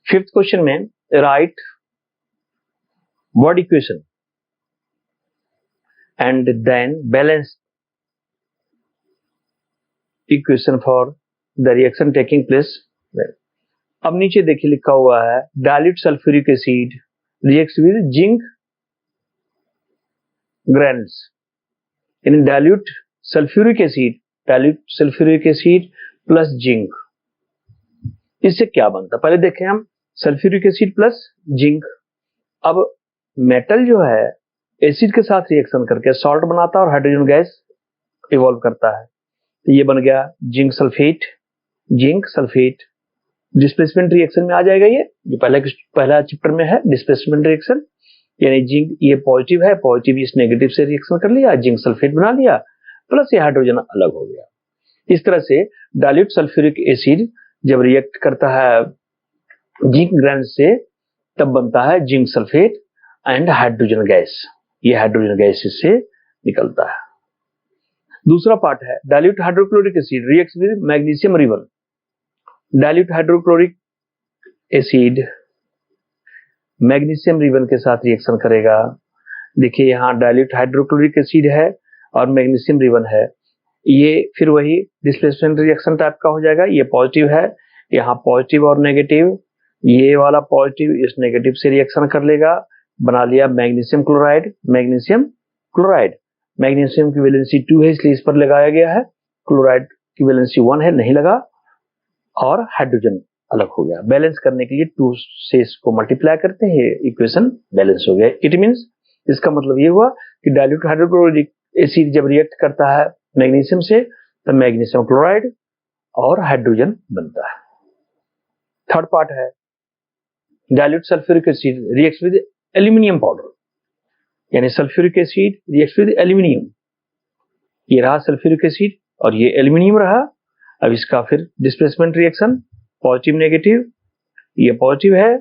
Fifth question में write word equation and then balance equation for the reaction taking place. अब नीचे देखिए लिखा हुआ है dilute sulphuric acid reacts with zinc granules. यानी dilute sulphuric acid plus zinc, इससे क्या बनता है पहले देखें हम। Sulphuric acid plus zinc. अब मेटल जो है एसिड के साथ रिएक्शन करके सॉल्ट बनाता है और हाइड्रोजन गैस इवॉल्व करता है, तो ये बन गया जिंक सल्फेट। डिस्प्लेसमेंट रिएक्शन में आ जाएगा, ये जो पहला चैप्टर में है डिस्प्लेसमेंट रिएक्शन। यानी जिंक ये पॉजिटिव है, पॉजिटिव इस नेगेटिव से रिएक्शन कर लिया, जिंक सल्फेट बना लिया, प्लस ये हाइड्रोजन अलग हो गया। इस तरह से डाइल्यूट सल्फ्यूरिक एसिड जब रिएक्ट करता है जिंक ग्रैन्स से तब बनता है zinc sulphate and hydrogen gas. ये हाइड्रोजन गैस इससे निकलता है। दूसरा पार्ट है dilute hydrochloric acid reacts with magnesium ribbon. Dilute hydrochloric acid magnesium ribbon के साथ रिएक्शन करेगा। देखिए यहाँ डाइल्यूट हाइड्रोक्लोरिक एसिड है और मैग्नीशियम रिबन है, ये फिर वही डिस्प्लेसमेंट रिएक्शन टाइप का हो जाएगा। ये पॉजिटिव है, यहाँ पॉजिटिव और नेगेटिव, ये वाला पॉजिटिव इस नेगेटिव से रिएक्शन कर लेगा, बना लिया मैग्नीशियम क्लोराइड। मैग्नीशियम की वैलेंसी 2 है इसलिए इस पर लगाया गया है, क्लोराइड की वैलेंसी 1 है नहीं लगा, और हाइड्रोजन अलग हो गया। बैलेंस करने के लिए 2 से इसको मल्टीप्लाई करते हैं, इक्वेशन बैलेंस हो गया। इट मींस इसका मतलब ये हुआ कि डाइल्यूट हाइड्रोक्लोरिक एसिड जब रिएक्ट करता है मैग्नीशियम से तो मैग्नीशियम क्लोराइड और हाइड्रोजन बनता है। थर्ड पार्ट है dilute sulphuric acid reacts with aluminium powder. यानी sulphuric acid reacts with aluminium, ये रहा सल्फ्यूरिक एसिड और ये एल्यूमिनियम रहा। अब इसका फिर डिस्प्लेसमेंट रिएक्शन पॉजिटिव नेगेटिव, ये पॉजिटिव है,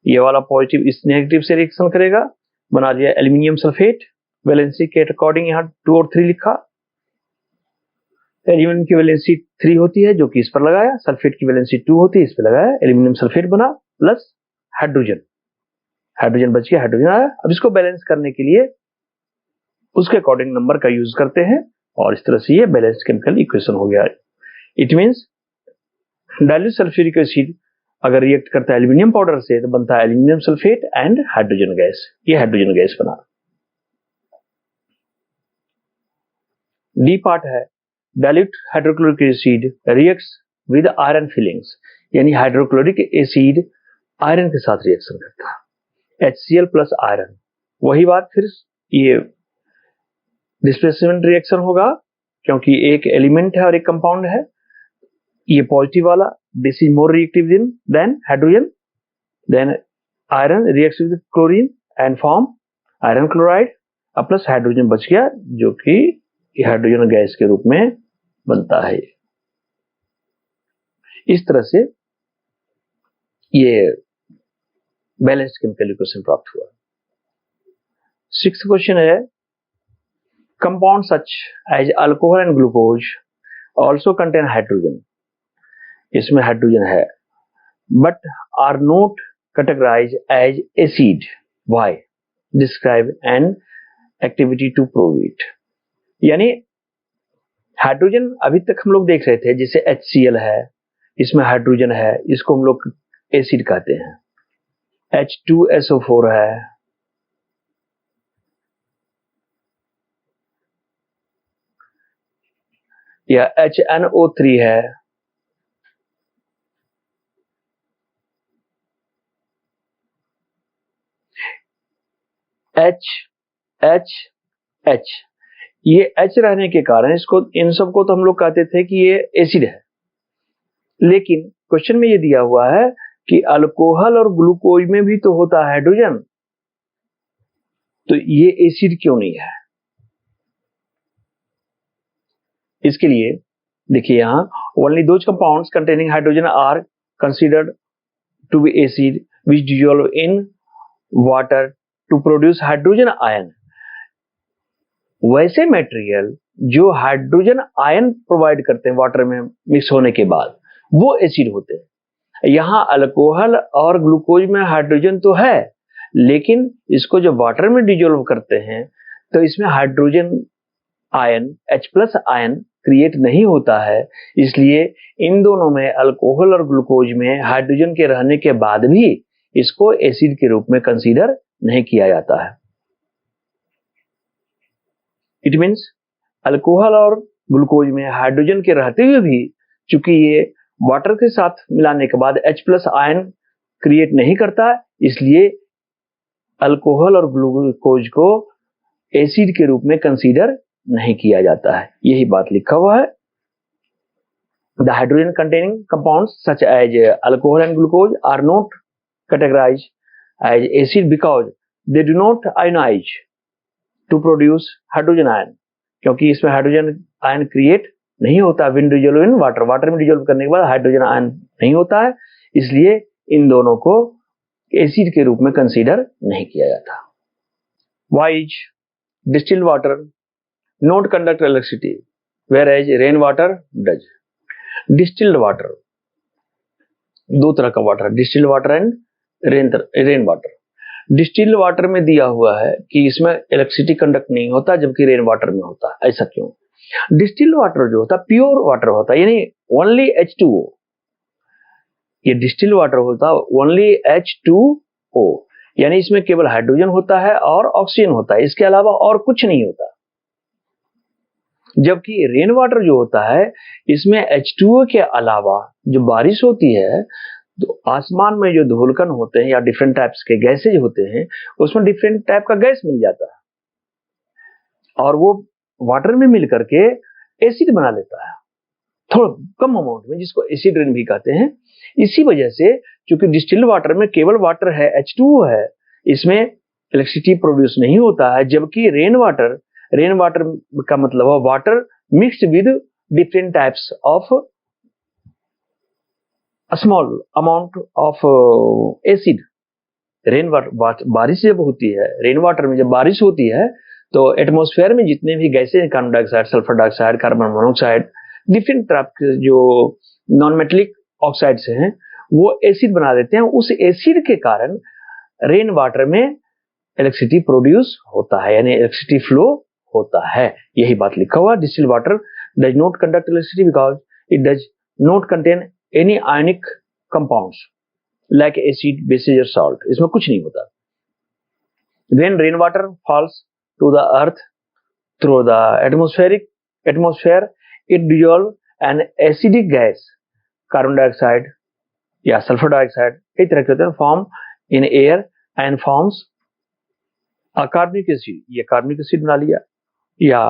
ये वाला पॉजिटिव इस नेगेटिव से रिएक्शन करेगा, बना लिया एल्यूमिनियम सल्फेट। वैलेंसी के अकॉर्डिंग यहाँ 2 और 3 लिखा। एल्यूमिनियम की वैलेंसी 3 होती है जो कि इस पर लगाया, सल्फेट की वैलेंसी 2 होती है इस पर लगाया, एल्यूमिनियम सल्फेट बना प्लस हाइड्रोजन बच गया, हाइड्रोजन आया। अब इसको बैलेंस करने के लिए उसके अकॉर्डिंग नंबर का यूज करते हैं और इस तरह से ये बैलेंस केमिकल इक्वेशन हो गया। It means dilute sulphuric acid अगर रिएक्ट करता है एल्यूमिनियम पाउडर से तो बनता है aluminium sulphate and hydrogen gas, ये हाइड्रोजन गैस बना। डी पार्ट है dilute hydrochloric acid reacts with iron filings. यानी हाइड्रोक्लोरिक एसिड आयरन के साथ रिएक्शन करता है, HCl प्लस आयरन। वही बात फिर ये डिस्प्लेसमेंट रिएक्शन होगा क्योंकि एक एलिमेंट है और एक कंपाउंड है। ये पॉजिटिव वाला, this is more reactive than hydrogen, then iron reacts with chlorine and form iron chloride, अब प्लस हाइड्रोजन बच गया जो कि हाइड्रोजन गैस के रूप में बनता है। इस तरह से ये बैलेंस्ड केमिकल इक्वेशन प्राप्त हुआ। 6th क्वेश्चन है compound such as alcohol and glucose also contain hydrogen. इसमें हाइड्रोजन है but are not categorize as acid, why, describe an activity to prove it. यानी हाइड्रोजन अभी तक हम लोग देख रहे थे जैसे HCl है, इसमें हाइड्रोजन है, इसको हम लोग एसिड कहते हैं। H2SO4 है, या HNO3 है, H ये H रहने के कारण इसको, इन सबको तो हम लोग कहते थे कि ये एसिड है, लेकिन क्वेश्चन में ये दिया हुआ है कि अल्कोहल और ग्लूकोज में भी तो होता है हाइड्रोजन, तो ये एसिड क्यों नहीं है। इसके लिए देखिए यहां only those compounds containing hydrogen are considered to be acid which dissolve in water to produce hydrogen ion. वैसे मटेरियल जो हाइड्रोजन आयन प्रोवाइड करते हैं वाटर में मिक्स होने के बाद वो एसिड होते हैं। यहाँ अल्कोहल और ग्लूकोज में हाइड्रोजन तो है, लेकिन इसको जब वाटर में डिजोल्व करते हैं तो इसमें hydrogen ion H+ ion create नहीं होता है। इसलिए इन दोनों में, अल्कोहल और ग्लूकोज में, हाइड्रोजन के रहने के बाद भी इसको एसिड के रूप में कंसीडर नहीं किया जाता है। इट मीन्स अल्कोहल और ग्लूकोज में हाइड्रोजन के रहते हुए भी, चूंकि ये वाटर के साथ मिलाने के बाद H+ आयन क्रिएट नहीं करता, इसलिए अल्कोहल और ग्लूकोज को एसिड के रूप में कंसीडर नहीं किया जाता है। यही बात लिखा हुआ है। The hydrogen containing compounds such as alcohol and glucose are not categorized as acid because they do not ionize to produce hydrogen ion, क्योंकि इसमें हाइड्रोजन आयन क्रिएट नहीं होता when dissolve in water. Water में dissolve करने के बाद hydrogen ion नहीं होता है, इसलिए इन दोनों को एसिड के रूप में कंसीडर नहीं किया जाता। Why is distilled water not conduct electricity where as rain water does? Distilled water, दो तरह का water, distilled water and rain water. Distilled water में दिया हुआ है कि इसमें इलेक्ट्रिसिटी कंडक्ट नहीं होता, जबकि रेन वाटर में होता है। ऐसा क्यों? डिस्टिल्ड वाटर जो होता है प्योर वाटर होता है, यानी ओनली H2O। ये डिस्टिल्ड वाटर होता है ओनली H2O, यानी इसमें केवल हाइड्रोजन होता है और ऑक्सीजन होता है, इसके अलावा और कुछ नहीं होता। जबकि रेन वाटर जो होता है इसमें H2O के अलावा जो बारिश होती है, तो आसमान में जो धूलकण होते हैं या डिफरेंट टाइप्स के गैसेज होते हैं, उसमें डिफरेंट टाइप का गैस मिल जाता है और वो वाटर में मिल करके एसिड बना लेता है थोड़ा कम अमाउंट में, जिसको एसिड रेन भी कहते हैं। इसी वजह से चूंकि डिस्टिल्ड वाटर में केवल वाटर है, H2O है, इसमें इलेक्ट्रिसिटी प्रोड्यूस नहीं होता है। जबकि रेन वाटर का मतलब है water mixed with different types of small amount of acid. Rain water, बारिश जब होती है, रेन वाटर में जब बारिश होती है तो एटमॉस्फेयर में जितने भी gases, carbon dioxide, sulphur dioxide, carbon monoxide, different type के जो नॉन मेटेलिक ऑक्साइड्स हैं, वो एसिड बना देते हैं। उस एसिड के कारण रेन वाटर में इलेक्ट्रिसिटी प्रोड्यूस होता है, यानी इलेक्ट्रिसिटी फ्लो होता है। यही बात लिखा हुआ, distilled water does not conduct electricity because it does not contain any ionic compounds like acid, bases और सॉल्ट। इसमें कुछ नहीं होता। When rain water falls to the earth through the atmosphere it dissolve an acidic gas, carbon dioxide या sulphur dioxide, कई तरह के होते हैं, form in air and forms carbonic acid. ये कार्बनिक एसिड बना लिया, या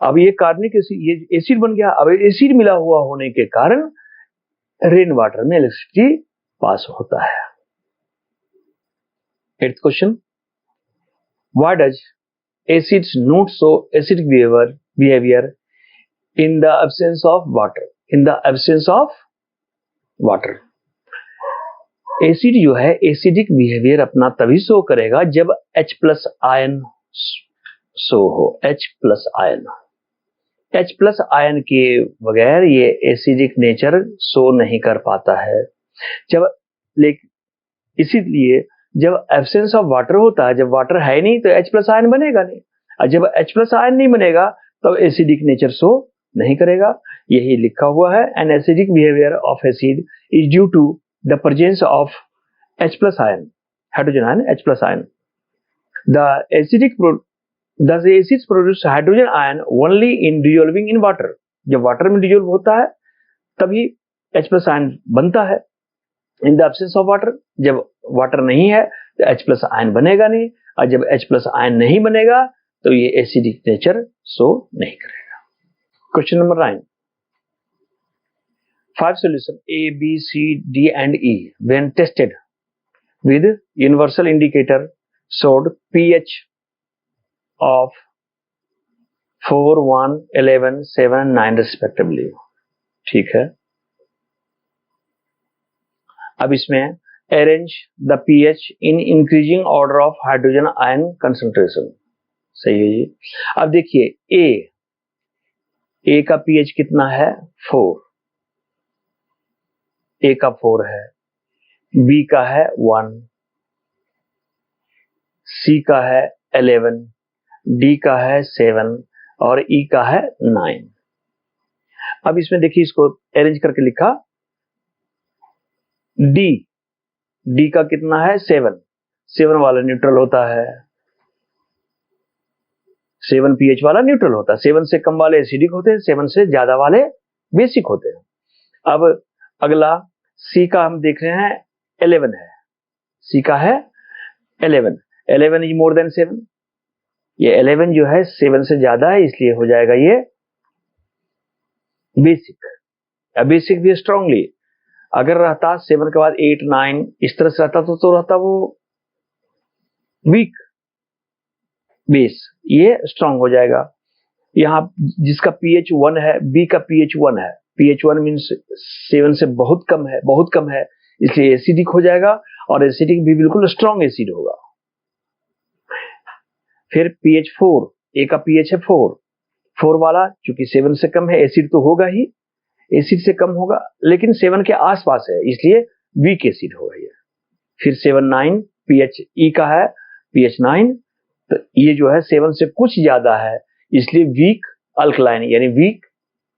अब ये कार्बनिक एसिड, ये एसिड बन गया। अब एसिड मिला हुआ होने के कारण रेन वाटर में इलेक्ट्रिसिटी पास होता है। 8th question, why does acids not show acidic behavior in the absence of water? In the absence of water, acid जो है एसिडिक बिहेवियर अपना तभी शो करेगा जब H+ आयन शो हो। H+ आयन, H+ आयन के बगैर ये एसिडिक नेचर शो नहीं कर पाता है। इसीलिए जब एब्सेंस ऑफ वाटर होता है, जब वाटर है नहीं तो H+ आयन बनेगा नहीं, और जब H+ आयन नहीं बनेगा तो एसिडिक नेचर शो नहीं करेगा। यही लिखा हुआ है, an acidic behaviour of acid is due to the presence of H+ ion, hydrogen ion, H+ ion. The acids produce hydrogen ion only in dissolving in water. जब वाटर में dissolve होता है तभी H+ आयन बनता है। In the absence of water, जब water नहीं है तो H+ आयन बनेगा नहीं, और जब H+ आयन नहीं बनेगा तो ये एसिडिक नेचर शो नहीं करेगा। Question number 9, 5 solution A, B, C, D and E when tested with universal indicator showed pH of 4, 1, 11, 7, 9 respectively। ठीक है, अब इसमें arrange the pH in increasing order of hydrogen ion concentration। सही है जी। अब देखिए A, ए का पीएच कितना है 4, ए का 4 है, बी का है 1, सी का है 11, डी का है 7 और ई का है 9। अब इसमें देखिए, इसको अरेंज करके लिखा, डी का कितना है 7, 7 वाला न्यूट्रल होता है, 7 पीएच वाला न्यूट्रल होता है। 7 से कम वाले एसिडिक होते हैं, 7 से ज्यादा वाले बेसिक होते हैं। अब अगला सी का हम देख रहे हैं 11 है, सी का है 11, 11 इज मोर देन 7, ये 11 जो है 7 से ज्यादा है, इसलिए हो जाएगा ये बेसिक। बेसिक भी स्ट्रांगली, अगर रहता 7 के बाद 8 9 इस तरह से रहता तो रहता वो वीक बेस, ये स्ट्रांग हो जाएगा। यहाँ जिसका पीएच 1 है, बी का पीएच 1 है, पीएच 1 मीन्स 7 से बहुत कम है, बहुत कम है, इसलिए एसिडिक हो जाएगा और एसिडिक भी बिल्कुल स्ट्रांग एसिड होगा। फिर पीएच 4, ए का पीएच है 4, 4 वाला चूंकि 7 से कम है, एसिड तो होगा ही, एसिड से कम होगा, लेकिन 7 के आसपास है, इसलिए वीक एसिड होगा ये। फिर 7 9 पीएच ई का है पीएच 9, तो ये जो है 7 से कुछ ज्यादा है, इसलिए वीक अल्कलाइन यानी वीक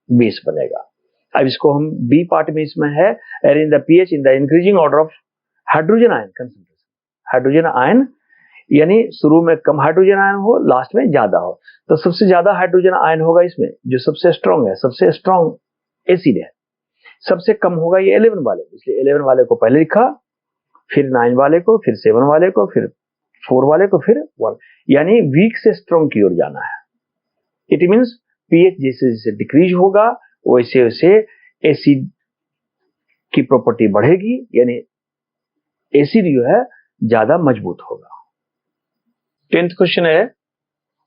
बेस बनेगा। अब इसको हम बी पार्ट में इसमें है, arrange the pH in the increasing order of hydrogen ion concentration. Hydrogen ion यानी शुरू में कम हाइड्रोजन आयन हो, लास्ट में ज्यादा हो, तो सबसे ज्यादा हाइड्रोजन आयन होगा इसमें, जो सबसे स्ट्रांग है, सबसे स्ट्रांग एसिड है। सबसे कम होगा ये 11 वाले, इसलिए 11 वाले को पहले लिखा, फिर 9 वाले को, फिर 7 वाले को, फिर 4 वाले को, फिर 1, यानी वीक से स्ट्रांग की ओर जाना है। इट मीन्स पीएच जैसे जैसे डिक्रीज होगा वैसे वैसे एसिड की प्रॉपर्टी बढ़ेगी, यानी एसिड जो है ज्यादा मजबूत होगा। 10th क्वेश्चन है,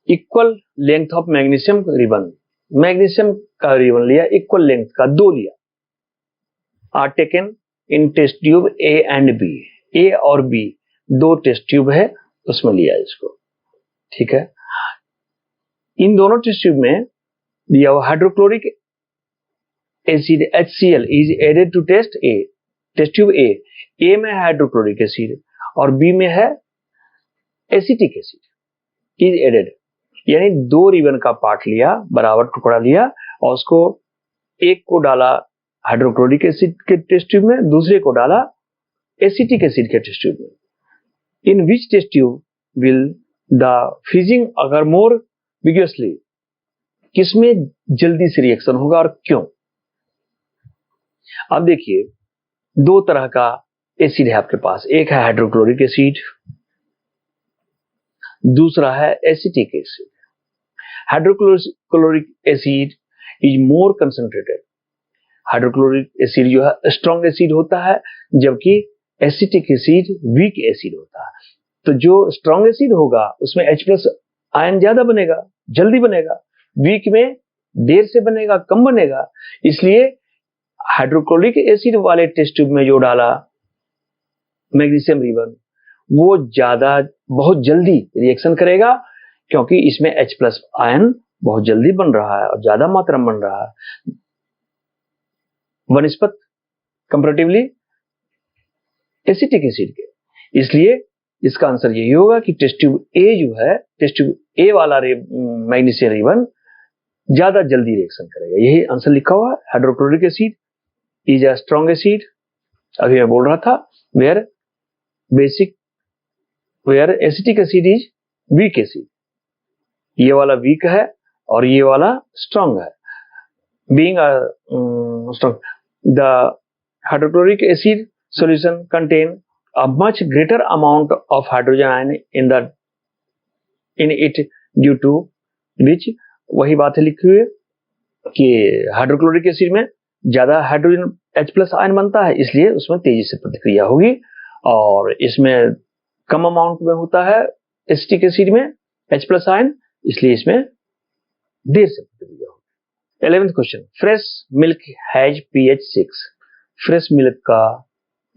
equal length of magnesium ribbon. Magnesium का रिबन लिया, इक्वल लेंथ का 2 लिया, are taken in test tube A and B, A और बी 2 टेस्ट ट्यूब है, उसमें लिया इसको, ठीक है। इन दोनों टेस्ट ट्यूब में दिया हुआ hydrochloric acid HCl is added to test A, test tube A में हाइड्रोक्लोरिक एसिड और बी में है एसिटिक एसिड इज एडेड, यानी 2 रिबन का पार्ट लिया, बराबर टुकड़ा लिया और उसको एक को डाला हाइड्रोक्लोरिक एसिड के टेस्ट ट्यूब में, दूसरे को डाला एसिटिक एसिड के टेस्ट ट्यूब में। In which test tube will the fizzing occur more विगसली, किसमें जल्दी से रिएक्शन होगा और क्यों। अब देखिए, 2 तरह का एसिड है आपके पास, एक है हाइड्रोक्लोरिक एसिड, दूसरा है acetic acid. Hydrochloric acid is more concentrated, hydrochloric acid जो है स्ट्रॉन्ग एसिड होता है, जबकि एसिटिक एसिड वीक एसिड होता है। तो जो स्ट्रॉन्ग एसिड होगा उसमें H+ आयन ज्यादा बनेगा, जल्दी बनेगा, वीक में देर से बनेगा, कम बनेगा, इसलिए हाइड्रोक्लोरिक एसिड वाले टेस्ट ट्यूब में जो डाला मैग्नीशियम रिबन वो ज्यादा बहुत जल्दी रिएक्शन करेगा, क्योंकि इसमें H+ आयन बहुत जल्दी बन रहा है और ज्यादा मात्रा में बन रहा है वनस्पत कंपैरेटिवली एसिटिक एसिड के। इसलिए इसका आंसर यही होगा कि टेस्ट ट्यूब ए जो है, टेस्ट ट्यूब ए वाला मैग्नीशियम रिबन ज्यादा जल्दी रिएक्शन करेगा, यही आंसर लिखा हुआ है। Hydrochloric acid is a strong acid, अभी मैं बोल रहा था, where acetic acid is weak acid, ये वाला वीक है और ये वाला स्ट्रॉन्ग है। Being strong, the hydrochloric acid solution contain a much greater amount of hydrogen ion in it due to which, वही बात है लिखी हुई है कि हाइड्रोक्लोरिक एसिड में ज्यादा हाइड्रोजन H+ आयन बनता है, इसलिए उसमें तेजी से प्रतिक्रिया होगी, और इसमें कम अमाउंट में होता है एसिटिक एसिड में H+ आयन, इसलिए इसमें देर से प्रतिक्रिया होगी। 11th question, fresh milk has pH 6, fresh milk का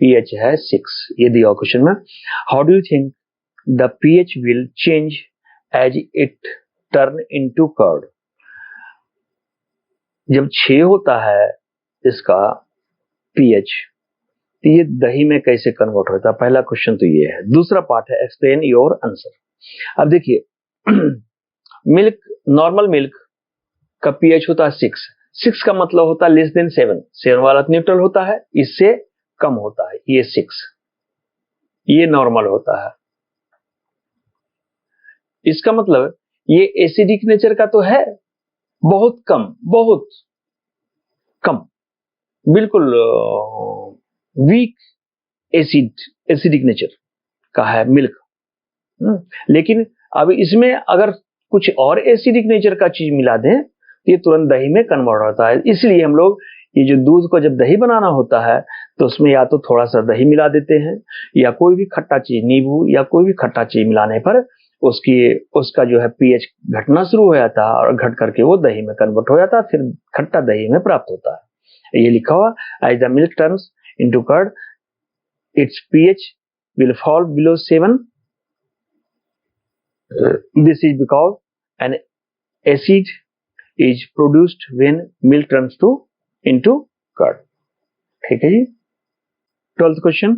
pH है 6, ये दिया क्वेश्चन में। How do you think the pH will change as it turn into curd. जब 6 होता है इसका pH, तो ये दही में कैसे कन्वर्ट होता है? पहला क्वेश्चन तो ये है। दूसरा पार्ट है एक्सप्लेन योर आंसर। अब देखिए मिल्क, नॉर्मल मिल्क का pH होता है 6। 6 का मतलब होता है लेस देन 7। 7 वाला न्यूट्रल होता है, इससे कम होता है, ये 6, ये नॉर्मल होता है। इसका मतलब ये एसिडिक नेचर का तो है, बहुत कम, बहुत कम, बिल्कुल वीक एसिडिक नेचर का है मिल्क। लेकिन अब इसमें अगर कुछ और एसिडिक नेचर का चीज मिला दें तो ये तुरंत दही में कन्वर्ट होता है। इसलिए हम लोग ये जो दूध को जब दही बनाना होता है तो उसमें या तो थोड़ा सा दही मिला देते हैं, या कोई भी खट्टा चीज, नींबू या कोई भी खट्टा चीज मिलाने पर उसका जो है पीएच घटना शुरू हो जाता है और घट करके वो दही में कन्वर्ट हो जाता है, फिर खट्टा दही में प्राप्त होता है। ये लिखा हुआ as the milk turns into curd its pH will fall below 7. This is because an acid is produced when milk turns into curd. ठीक है जी। 12th question.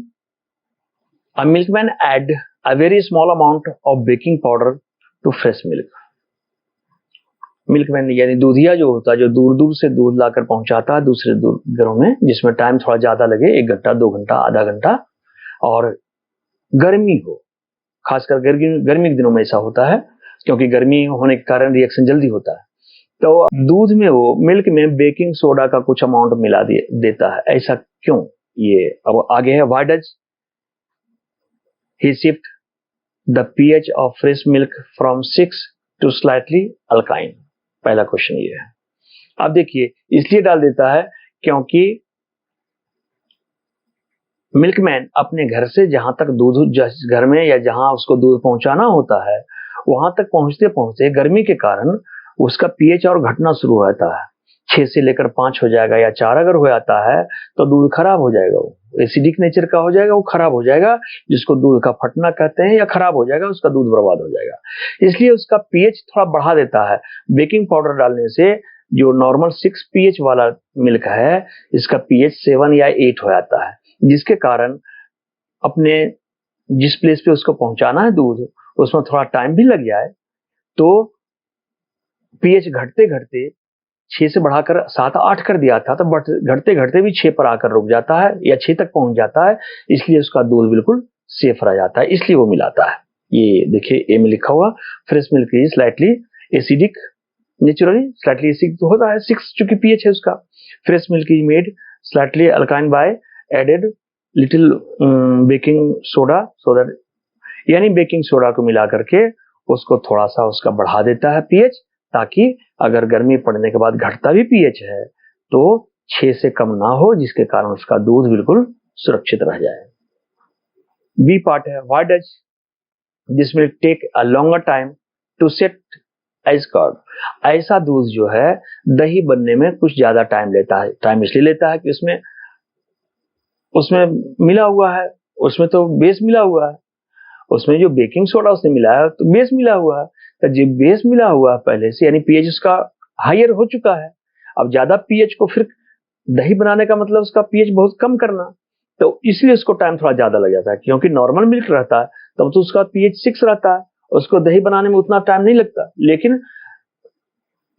A milkman add a very small amount of baking powder to fresh milk. Milkman यानी दूधिया जो होता है, जो दूर दूर से दूध लाकर पहुंचाता है दूसरे घरों में, जिसमें टाइम थोड़ा ज्यादा लगे, 1 घंटा 2 घंटा आधा घंटा, और गर्मी हो, खासकर गर्मी के दिनों में ऐसा होता है क्योंकि गर्मी होने के कारण रिएक्शन जल्दी होता है। तो दूध में वो मिल्क में बेकिंग सोडा का कुछ अमाउंट मिला देता है। ऐसा क्यों? ये अब आगे है। Why does he shift the pH of fresh milk from 6 to slightly अल्काइन? पहला क्वेश्चन ये है। अब देखिए, इसलिए डाल देता है क्योंकि मिल्कमैन अपने घर से जहां तक दूध, जिस घर में या जहां उसको दूध पहुंचाना होता है, वहां तक पहुंचते पहुंचते गर्मी के कारण उसका पीएच और घटना शुरू हो जाता है। 6 से लेकर 5 हो जाएगा, या 4 अगर हो जाता है तो दूध खराब हो जाएगा, वो एसिडिक नेचर का हो जाएगा, वो खराब हो जाएगा, जिसको दूध का फटना कहते हैं, या खराब हो जाएगा, उसका दूध बर्बाद हो जाएगा। इसलिए उसका पीएच थोड़ा बढ़ा देता है बेकिंग पाउडर डालने से। जो नॉर्मल 6 पीएच वाला मिल्क है, इसका पीएच 7 या 8 हो जाता है, जिसके कारण अपने जिस प्लेस पे उसको पहुंचाना है दूध, उसमें थोड़ा टाइम भी लग जाए तो पीएच घटते घटते 6 से बढ़ाकर 7-8 कर दिया था, तो घटते घटते भी 6 पर आकर रुक जाता है या 6 तक पहुंच जाता है। इसलिए उसका दूध बिल्कुल सेफ रह जाता है, इसलिए वो मिलाता है। ये देखिए ए में लिखा हुआ fresh milk is slightly acidic, naturally slightly acidic तो होता है, 6 चूंकि पीएच है उसका। Fresh milk is made slightly अल्काइन by added little baking soda, so that, यानी बेकिंग सोडा को मिला करके उसको थोड़ा सा उसका बढ़ा देता है पीएच, ताकि अगर गर्मी पड़ने के बाद घटता भी पीएच है तो 6 से कम ना हो, जिसके कारण उसका दूध बिल्कुल सुरक्षित रह जाए। बी पार्ट है। Why does this will take a longer time to set as curd? ऐसा दूध जो है दही बनने में कुछ ज्यादा टाइम लेता है। टाइम इसलिए लेता है कि उसमें मिला हुआ है, उसमें तो बेस मिला हुआ है, उसमें जो बेकिंग सोडा उसने मिलाया तो बेस मिला हुआ है। तो जो बेस मिला हुआ है पहले से, यानी पीएच उसका हायर हो चुका है। अब ज्यादा पीएच को फिर दही बनाने का मतलब उसका पीएच बहुत कम करना, तो इसलिए उसको टाइम थोड़ा ज्यादा लग जाता है। क्योंकि नॉर्मल मिल्क रहता है तब तो उसका पीएच 6 रहता है, उसको दही बनाने में उतना टाइम नहीं लगता। लेकिन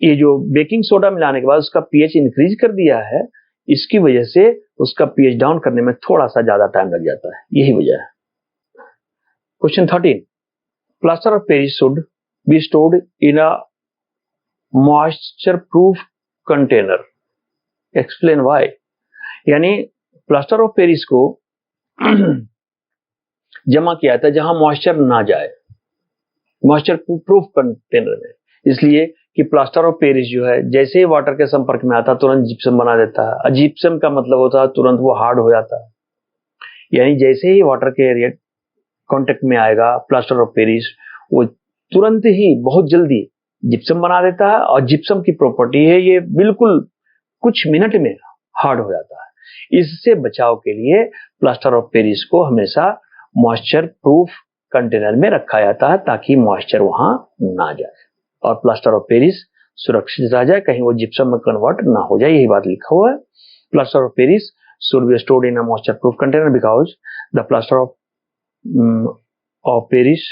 ये जो बेकिंग सोडा मिलाने के बाद उसका पीएच इंक्रीज कर दिया है, इसकी वजह से उसका पीएच डाउन करने में थोड़ा सा ज्यादा टाइम लग जाता है, यही वजह है। Question 13. Plaster of Paris should be stored in a moisture-proof container. Explain why. यानी प्लास्टर ऑफ पेरिस को जमा किया था जहां मॉइस्चर ना जाए, मॉइस्चर प्रूफ कंटेनर में। इसलिए कि प्लास्टर ऑफ पेरिस जो है जैसे ही वाटर के संपर्क में आता तुरंत जिप्सम बना देता है। जिप्सम का मतलब होता है तुरंत वो हार्ड हो जाता है, यानी जैसे ही वाटर के कांटेक्ट में आएगा प्लास्टर ऑफ पेरिस, वो तुरंत ही बहुत जल्दी जिप्सम बना देता है। और जिप्सम की प्रॉपर्टी है ये बिल्कुल कुछ मिनट में हार्ड हो जाता है। इससे बचाव के लिए प्लास्टर ऑफ पेरिस को हमेशा मॉइस्चर प्रूफ कंटेनर में रखा जाता है ताकि मॉइस्चर वहां ना जाए। और प्लास्टर ऑफ पेरिस सुरक्षित रह जाए, कहीं वो जिप्सम में कन्वर्ट ना हो जाए, यही बात लिखा हुआ है। Plaster of Paris should be stored in a moisture proof container because the plaster of Paris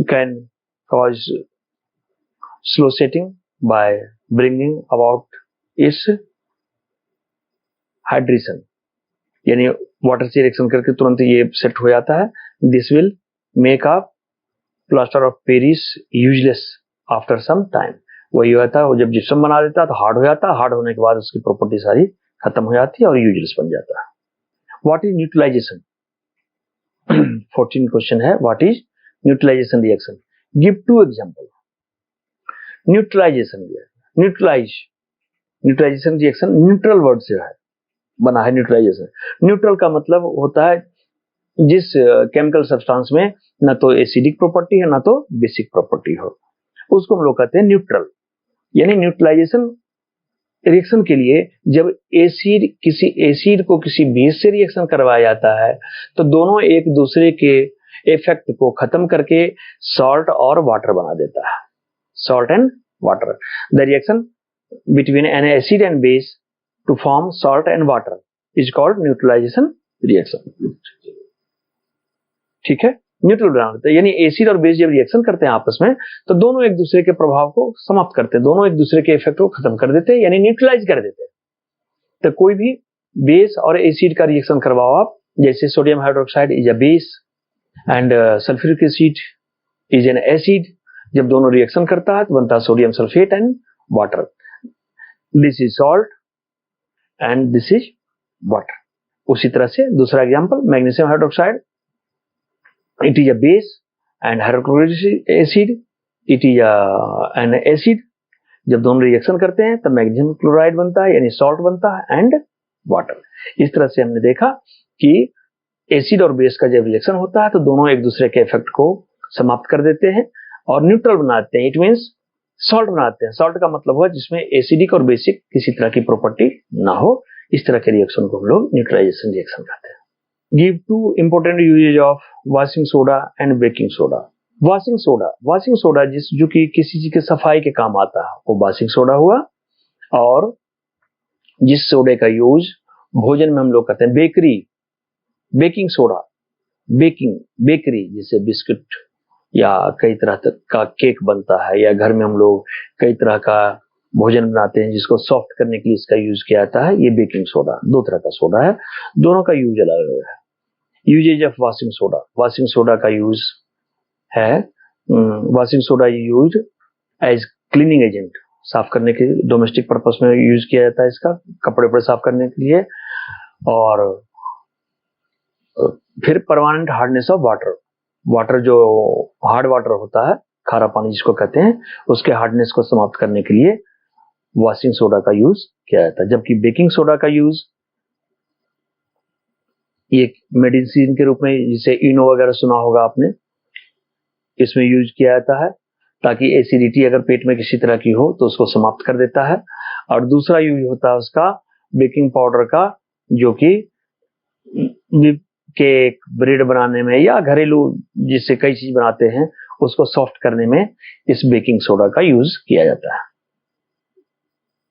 can cause slow setting by bringing about its hydration, यानी वाटर से रिएक्शन करके तुरंत ये सेट हो जाता है। This will make a plaster of Paris useless after some time. वही होता है, वो जब जिप्सम बना देता है तो हार्ड हो जाता है, हार्ड होने के बाद उसकी प्रॉपर्टी सारी खत्म हो जाती है और यूजलेस बन जाता है। What is neutralization? 14 क्वेश्चन है, what is neutralization reaction? Give 2 example. Neutralization neutralization reaction neutral word से है बना है। न्यूट्रलाइजेशन, न्यूट्रल का मतलब होता है जिस केमिकल सब्सटेंस में ना तो एसिडिक प्रॉपर्टी है ना तो बेसिक प्रॉपर्टी हो, उसको हम लोग कहते हैं न्यूट्रल। यानी न्यूट्रलाइजेशन रिएक्शन के लिए जब किसी एसिड को किसी बेस से रिएक्शन करवाया जाता है तो दोनों एक दूसरे के इफेक्ट को खत्म करके सॉल्ट और वाटर बना देता है। Salt and water, the reaction between an acid and base to form salt and water is called neutralization reaction. ठीक है, न्यूट्रल बना देता है, यानी एसिड और बेस जब रिएक्शन करते हैं आपस में तो दोनों एक दूसरे के प्रभाव को समाप्त करते हैं, दोनों एक दूसरे के इफेक्ट को खत्म कर देते हैं, यानी न्यूट्रलाइज कर देते हैं। तो कोई भी बेस और एसिड का रिएक्शन करवाओ आप, जैसे sodium hydroxide is a base and sulphuric acid is an acid, जब दोनों रिएक्शन करता है तो बनता है sodium sulphate and water. This is salt and this is water. उसी तरह से दूसरा example, magnesium hydroxide, it is a base and hydrochloric acid it is an acid, जब दोनों रिएक्शन करते हैं तब मैग्नीशियम क्लोराइड बनता है यानी सॉल्ट बनता है एंड वाटर। इस तरह से हमने देखा कि एसिड और बेस का जब रिएक्शन होता है तो दोनों एक दूसरे के इफेक्ट को समाप्त कर देते हैं और न्यूट्रल बनाते हैं, इट मीन्स सॉल्ट बनाते हैं। सॉल्ट का मतलब हुआ जिसमें एसिडिक और बेसिक किसी तरह की प्रॉपर्टी ना हो, इस तरह के रिएक्शन को हम लोग न्यूट्रलाइजेशन रिएक्शन कहते हैं। Give 2 important uses of washing soda and baking soda. Washing soda जो कि किसी चीज के सफाई के काम आता है वो वॉशिंग सोडा हुआ, और जिस सोडे का यूज भोजन में हम लोग करते हैं बेकिंग सोडा, बेकरी जैसे बिस्किट या कई तरह का केक बनता है, या घर में हम लोग कई तरह का भोजन बनाते हैं जिसको सॉफ्ट करने के लिए इसका यूज किया जाता है, ये बेकिंग सोडा। 2 तरह का सोडा है, दोनों का यूज अलग अलग है। यूजेज ऑफ वॉशिंग सोडा का यूज है, washing soda use as cleaning agent, साफ करने के डोमेस्टिक पर्पस में यूज किया जाता है इसका, कपड़े साफ करने के लिए। और फिर परमानेंट हार्डनेस ऑफ वाटर जो हार्ड वाटर होता है, खारा पानी जिसको कहते हैं, उसके हार्डनेस को समाप्त करने के लिए वॉशिंग सोडा का यूज किया जाता है। जबकि बेकिंग सोडा का यूज ये मेडिसिन के रूप में, जिसे इनो वगैरह सुना होगा आपने, इसमें यूज किया जाता है ताकि एसिडिटी अगर पेट में किसी तरह की हो तो उसको समाप्त कर देता है। और दूसरा यूज होता है उसका बेकिंग पाउडर का, जो कि केक ब्रेड बनाने में या घरेलू जिससे कई चीज बनाते हैं उसको सॉफ्ट करने में इस बेकिंग सोडा का यूज किया जाता है।